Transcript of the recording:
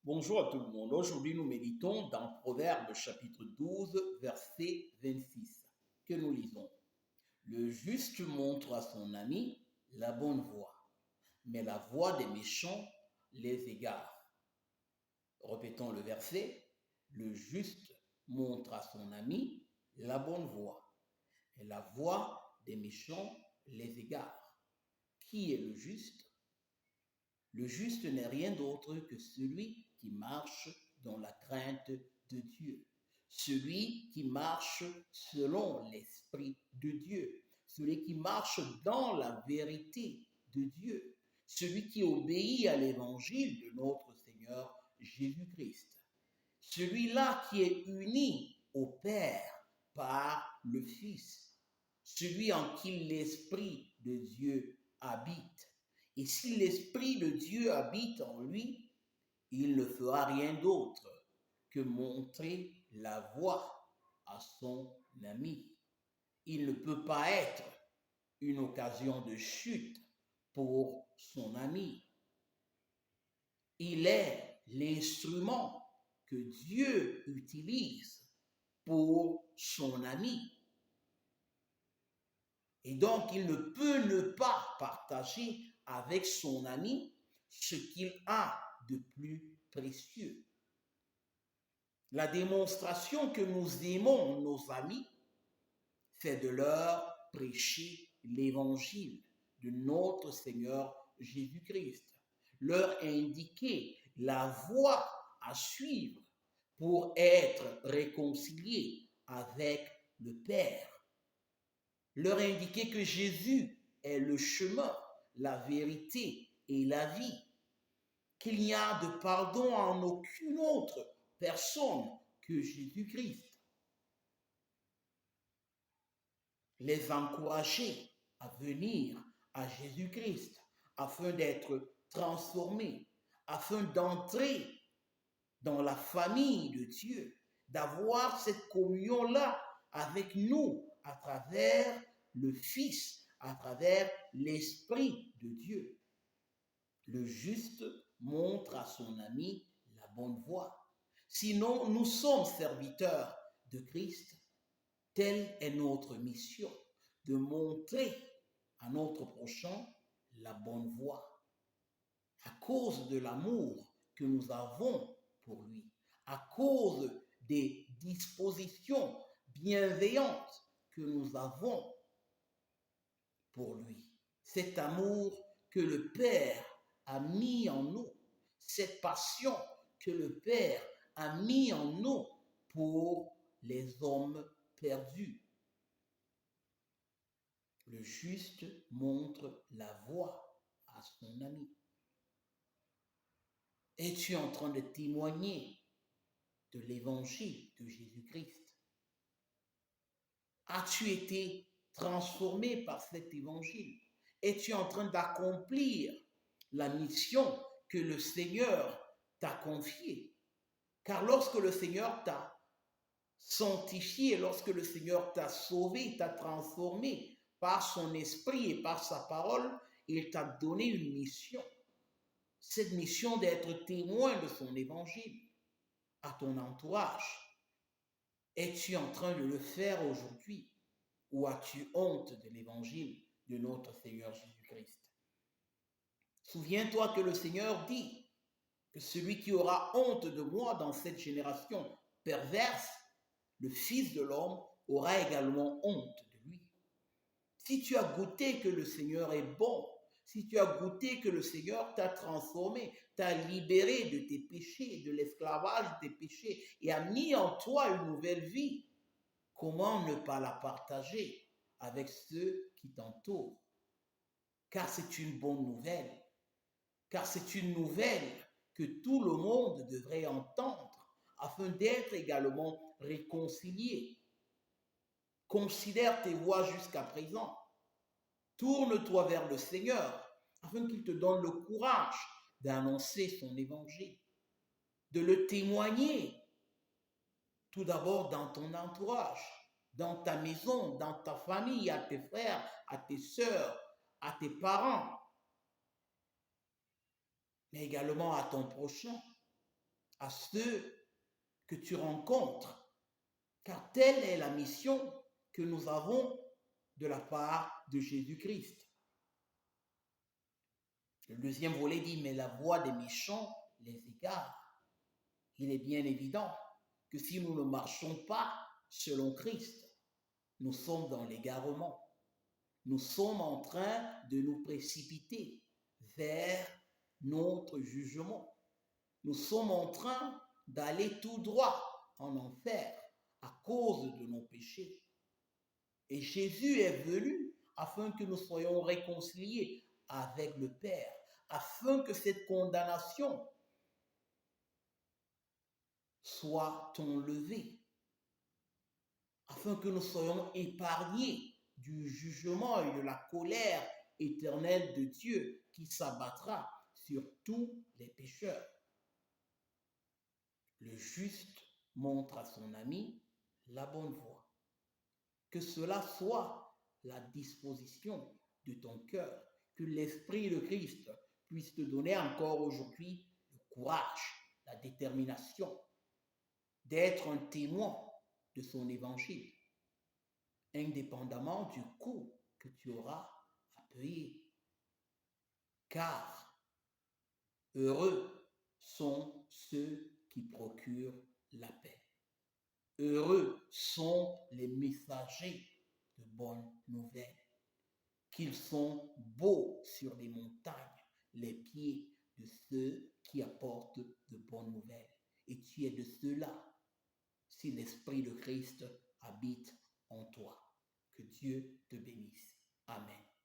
Bonjour à tout le monde. Aujourd'hui, nous méditons dans Proverbes chapitre 12, verset 26, que nous lisons. Le juste montre à son ami la bonne voie, mais la voie des méchants les égare. Répétons le verset. Le juste montre à son ami la bonne voie, et la voie des méchants les égare. Qui est le juste? Le juste n'est rien d'autre que celui qui marche dans la crainte de Dieu, celui qui marche selon l'Esprit de Dieu, celui qui marche dans la vérité de Dieu, celui qui obéit à l'évangile de notre Seigneur Jésus-Christ, celui-là qui est uni au Père par le Fils, celui en qui l'Esprit de Dieu habite. Et si l'Esprit de Dieu habite en lui, il ne fera rien d'autre que montrer la voie à son ami. Il ne peut pas être une occasion de chute pour son ami. Il est l'instrument que Dieu utilise pour son ami. Et donc, il ne peut ne pas partager avec son ami ce qu'il a de plus précieux. La démonstration que nous aimons nos amis, c'est de leur prêcher l'évangile de notre Seigneur Jésus-Christ, leur indiquer la voie à suivre pour être réconciliés avec le Père, leur indiquer que Jésus est le chemin, la vérité et la vie, qu'il n'y a de pardon en aucune autre personne que Jésus-Christ. Les encourager à venir à Jésus-Christ afin d'être transformés, afin d'entrer dans la famille de Dieu, d'avoir cette communion-là avec nous à travers le Fils, à travers l'Esprit de Dieu. Le juste montre à son ami la bonne voie. Sinon, nous sommes serviteurs de Christ. Telle est notre mission, de montrer à notre prochain la bonne voie. À cause de l'amour que nous avons pour lui, à cause des dispositions bienveillantes que nous avons pour lui. Cet amour que le Père a mis en nous, cette passion que le Père a mis en nous pour les hommes perdus. Le juste montre la voie à son ami. Es-tu en train de témoigner de l'évangile de Jésus-Christ? As-tu été transformé par cet évangile? Es-tu en train d'accomplir la mission que le Seigneur t'a confiée? Car lorsque le Seigneur t'a sanctifié, lorsque le Seigneur t'a sauvé, t'a transformé par son esprit et par sa parole, il t'a donné une mission. Cette mission d'être témoin de son évangile à ton entourage. Es-tu en train de le faire aujourd'hui ou as-tu honte de l'évangile de notre Seigneur Jésus-Christ? Souviens-toi que le Seigneur dit que celui qui aura honte de moi dans cette génération perverse, le Fils de l'homme aura également honte de lui. Si tu as goûté que le Seigneur est bon, si tu as goûté que le Seigneur t'a transformé, t'a libéré de tes péchés, de l'esclavage de tes péchés et a mis en toi une nouvelle vie, comment ne pas la partager avec ceux qui t'entourent? Car c'est une bonne nouvelle. Car c'est une nouvelle que tout le monde devrait entendre afin d'être également réconcilié. Considère tes voies jusqu'à présent. Tourne-toi vers le Seigneur afin qu'il te donne le courage d'annoncer son évangile, de le témoigner tout d'abord dans ton entourage, dans ta maison, dans ta famille, à tes frères, à tes sœurs, à tes parents, mais également à ton prochain. à ceux que tu rencontres, car telle est la mission que nous avons de la part de Jésus-Christ. Le deuxième volet dit, mais la voix des méchants les égare. Il est bien évident que si nous ne marchons pas selon Christ, nous sommes dans l'égarement. Nous sommes en train de nous précipiter vers notre jugement. Nous sommes en train d'aller tout droit en enfer à cause de nos péchés. Et Jésus est venu afin que nous soyons réconciliés avec le Père, afin que cette condamnation soit enlevée, afin que nous soyons épargnés du jugement et de la colère éternelle de Dieu qui s'abattra sur tous les pécheurs. Le juste montre à son ami la bonne voie. Que cela soit la disposition de ton cœur, que l'Esprit de Christ puisse te donner encore aujourd'hui le courage, la détermination d'être un témoin de son évangile, indépendamment du coût que tu auras à payer. Car heureux sont ceux qui procurent la paix. Heureux sont les messagers de bonnes nouvelles, qu'ils sont beaux sur les montagnes, les pieds de ceux qui apportent de bonnes nouvelles. Et tu es de ceux-là, si l'Esprit de Christ habite en toi. Que Dieu te bénisse. Amen.